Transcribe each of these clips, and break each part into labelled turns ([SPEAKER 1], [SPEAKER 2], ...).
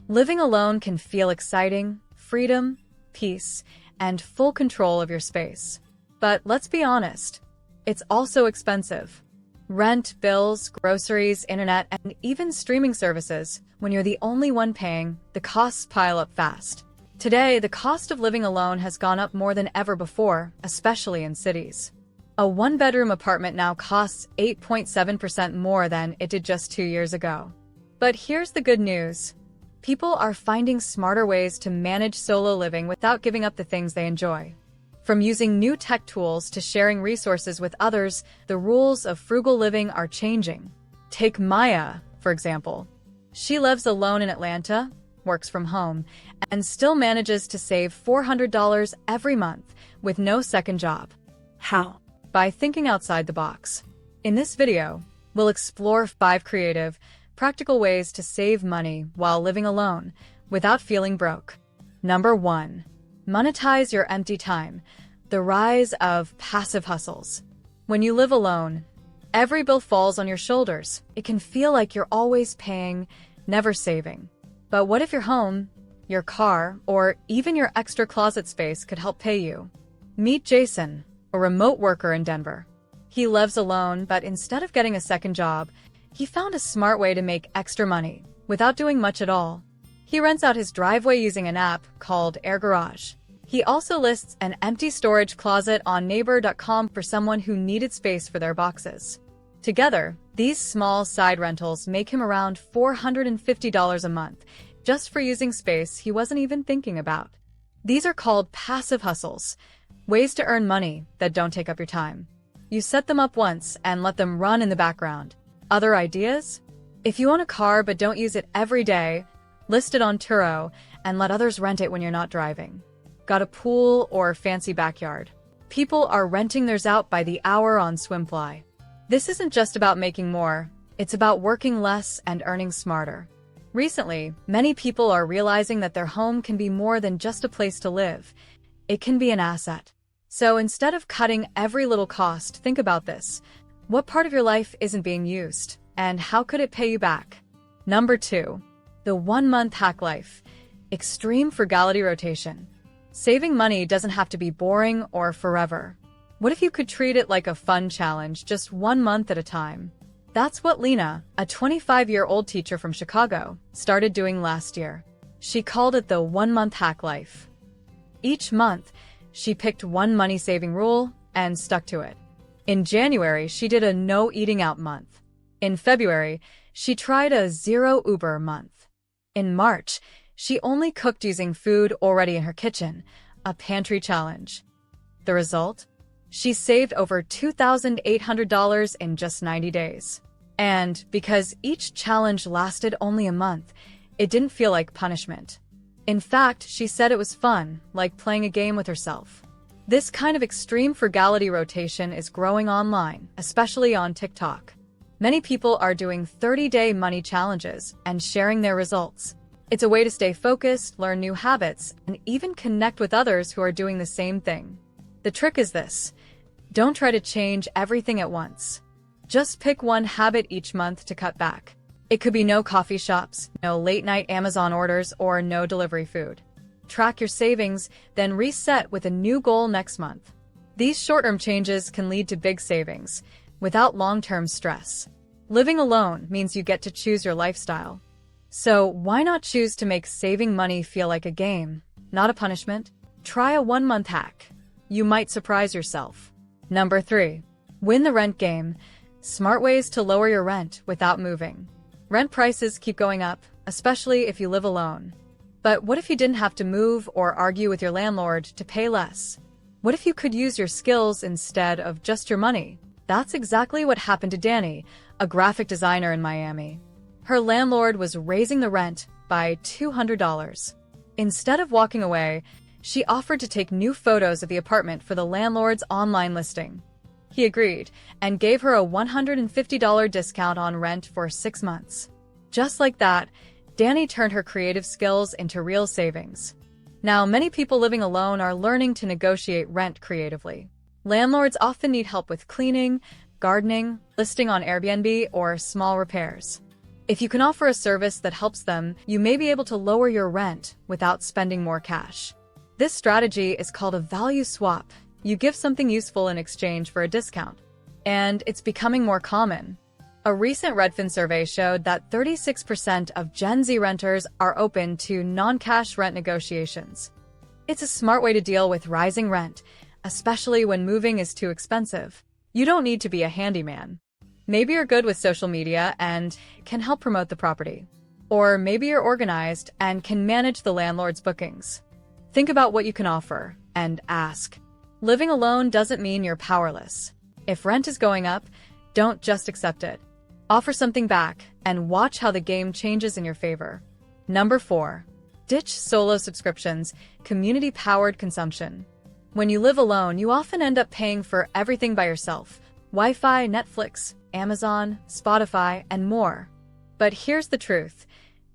[SPEAKER 1] Living alone can feel exciting, freedom, peace, and full control of your space. But let's be honest, it's also expensive. Rent, bills, groceries, internet, and even streaming services, when you're the only one paying, the costs pile up fast. Today, the cost of living alone has gone up more than ever before, especially in cities. A one-bedroom apartment now costs 8.7% more than it did just 2 years ago. But here's the good news. People are finding smarter ways to manage solo living without giving up the things they enjoy. From using new tech tools to sharing resources with others, the rules of frugal living are changing. Take Maya, for example. She lives alone in Atlanta, works from home, and still manages to save $400 every month with no second job. How? By thinking outside the box. In this video, we'll explore 5 creative, practical ways to save money while living alone without feeling broke. Number 1. Monetize your empty time. The rise of passive hustles. When you live alone, every bill falls on your shoulders. It can feel like you're always paying, never saving. But what if your home, your car, or even your extra closet space could help pay you? Meet Jason, a remote worker in Denver. He lives alone, but instead of getting a second job, he found a smart way to make extra money without doing much at all. He rents out his driveway using an app called Air Garage. He also lists an empty storage closet on neighbor.com for someone who needed space for their boxes. Together, these small side rentals make him around $450 a month, just for using space he wasn't even thinking about. These are called passive hustles, ways to earn money that don't take up your time. You set them up once and let them run in the background. Other ideas? If you own a car but don't use it every day, list it on Turo and let others rent it when you're not driving. Got a pool or fancy backyard? People are renting theirs out by the hour on Swimfly. This isn't just about making more, it's about working less and earning smarter. Recently, many people are realizing that their home can be more than just a place to live. It can be an asset. So instead of cutting every little cost, think about this. What part of your life isn't being used, and how could it pay you back? Number 2. The 1-month hack life. Extreme frugality rotation. Saving money doesn't have to be boring or forever. What if you could treat it like a fun challenge, just 1 month at a time? That's what Lena, a 25-year-old teacher from Chicago, started doing last year. She called it the 1-month hack life. Each month, she picked one money-saving rule and stuck to it. In January, she did a no eating out month. In February, she tried a zero Uber month. In March, she only cooked using food already in her kitchen, a pantry challenge. The result? She saved over $2,800 in just 90 days. And because each challenge lasted only a month, it didn't feel like punishment. In fact, she said it was fun, like playing a game with herself. This kind of extreme frugality rotation is growing online, especially on TikTok. Many people are doing 30-day money challenges and sharing their results. It's a way to stay focused, learn new habits, and even connect with others who are doing the same thing. The trick is this: don't try to change everything at once. Just pick one habit each month to cut back. It could be no coffee shops, no late-night Amazon orders, or no delivery food. Track your savings, then reset with a new goal next month. These short-term changes can lead to big savings, without long-term stress. Living alone means you get to choose your lifestyle. So why not choose to make saving money feel like a game, not a punishment? Try a 1-month hack. You might surprise yourself. Number 3. Win the rent game. Smart ways to lower your rent without moving. Rent prices keep going up, especially if you live alone. But what if you didn't have to move or argue with your landlord to pay less? What if you could use your skills instead of just your money? That's exactly what happened to Danny, a graphic designer in Miami. Her landlord was raising the rent by $200. Instead of walking away, she offered to take new photos of the apartment for the landlord's online listing. He agreed and gave her a $150 discount on rent for 6 months. Just like that, Danny turned her creative skills into real savings. Now, many people living alone are learning to negotiate rent creatively. Landlords often need help with cleaning, gardening, listing on Airbnb, or small repairs. If you can offer a service that helps them, you may be able to lower your rent without spending more cash. This strategy is called a value swap. You give something useful in exchange for a discount. And it's becoming more common. A recent Redfin survey showed that 36% of Gen Z renters are open to non-cash rent negotiations. It's a smart way to deal with rising rent, especially when moving is too expensive. You don't need to be a handyman. Maybe you're good with social media and can help promote the property. Or maybe you're organized and can manage the landlord's bookings. Think about what you can offer and ask. Living alone doesn't mean you're powerless. If rent is going up, don't just accept it. Offer something back and watch how the game changes in your favor. Number 4. Ditch solo subscriptions, community-powered consumption. When you live alone, you often end up paying for everything by yourself. Wi-Fi, Netflix, Amazon, Spotify, and more. But here's the truth.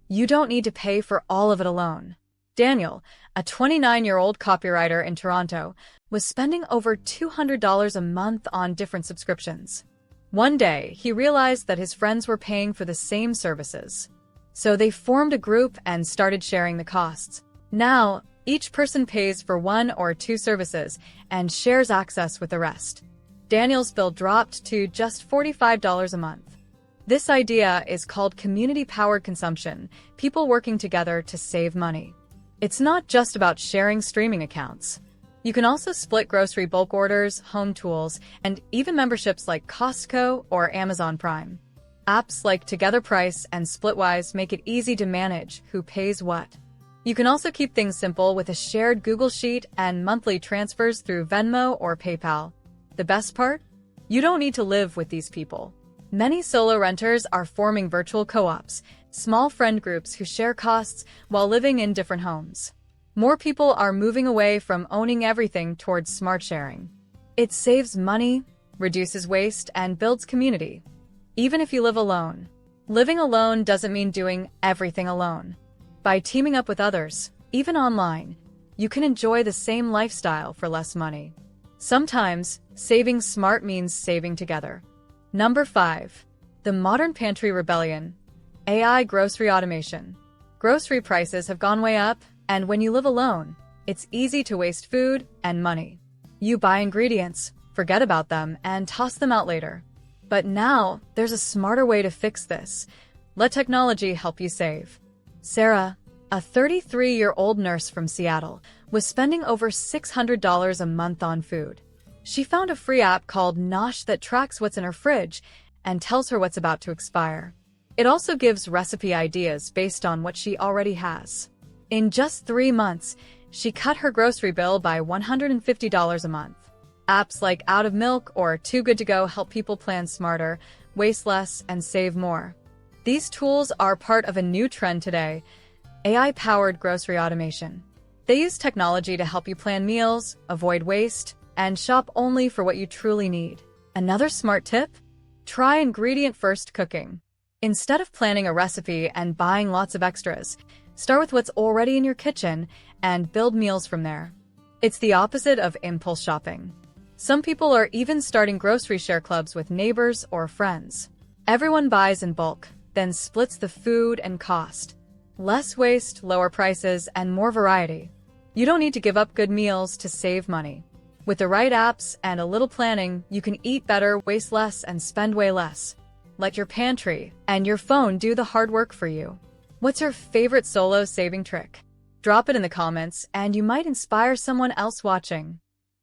[SPEAKER 1] You don't need to pay for all of it alone. Daniel, a 29-year-old copywriter in Toronto, was spending over $200 a month on different subscriptions. One day, he realized that his friends were paying for the same services. So they formed a group and started sharing the costs. Now, each person pays for 1 or 2 services and shares access with the rest. Daniel's bill dropped to just $45 a month. This idea is called community-powered consumption, people working together to save money. It's not just about sharing streaming accounts. You can also split grocery bulk orders, home tools, and even memberships like Costco or Amazon Prime. Apps like Together Price and Splitwise make it easy to manage who pays what. You can also keep things simple with a shared Google Sheet and monthly transfers through Venmo or PayPal. The best part? You don't need to live with these people. Many solo renters are forming virtual co-ops, small friend groups who share costs while living in different homes. More people are moving away from owning everything towards smart sharing. It saves money, reduces waste, and builds community. Even if you live alone. Living alone doesn't mean doing everything alone. By teaming up with others, even online, you can enjoy the same lifestyle for less money. Sometimes, saving smart means saving together. Number 5. The modern pantry rebellion. AI grocery automation. Grocery prices have gone way up, and when you live alone, it's easy to waste food and money. You buy ingredients, forget about them, and toss them out later. But now, there's a smarter way to fix this. Let technology help you save. Sarah, a 33-year-old nurse from Seattle, was spending over $600 a month on food. She found a free app called Nosh that tracks what's in her fridge and tells her what's about to expire. It also gives recipe ideas based on what she already has. In just 3 months, she cut her grocery bill by $150 a month. Apps like Out of Milk or Too Good to Go help people plan smarter, waste less, and save more. These tools are part of a new trend today, AI-powered grocery automation. They use technology to help you plan meals, avoid waste, and shop only for what you truly need. Another smart tip? Try ingredient-first cooking. Instead of planning a recipe and buying lots of extras, start with what's already in your kitchen and build meals from there. It's the opposite of impulse shopping. Some people are even starting grocery share clubs with neighbors or friends. Everyone buys in bulk, then splits the food and cost. Less waste, lower prices, and more variety. You don't need to give up good meals to save money. With the right apps and a little planning, you can eat better, waste less, and spend way less. Let your pantry and your phone do the hard work for you. What's your favorite solo saving trick? Drop it in the comments, and you might inspire someone else watching.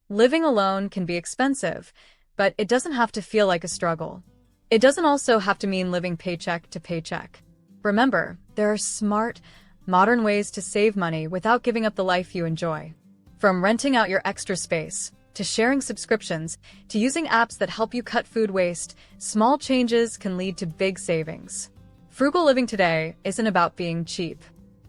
[SPEAKER 1] Living alone can be expensive, but it doesn't have to feel like a struggle. It doesn't also have to mean living paycheck to paycheck. Remember, there are smart, modern ways to save money without giving up the life you enjoy. From renting out your extra space, to sharing subscriptions, to using apps that help you cut food waste, small changes can lead to big savings. Frugal living today isn't about being cheap.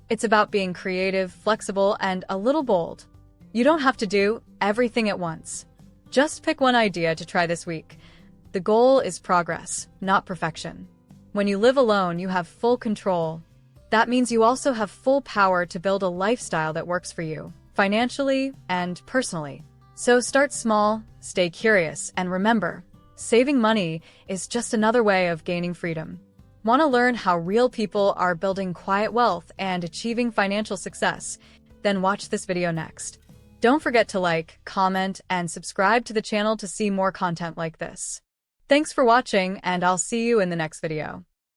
[SPEAKER 1] It's about being creative, flexible, and a little bold. You don't have to do everything at once. Just pick one idea to try this week. The goal is progress, not perfection. When you live alone, you have full control. That means you also have full power to build a lifestyle that works for you, financially and personally. So start small, stay curious, and remember, saving money is just another way of gaining freedom. Want to learn how real people are building quiet wealth and achieving financial success? Then watch this video next. Don't forget to like, comment, and subscribe to the channel to see more content like this. Thanks for watching, and I'll see you in the next video.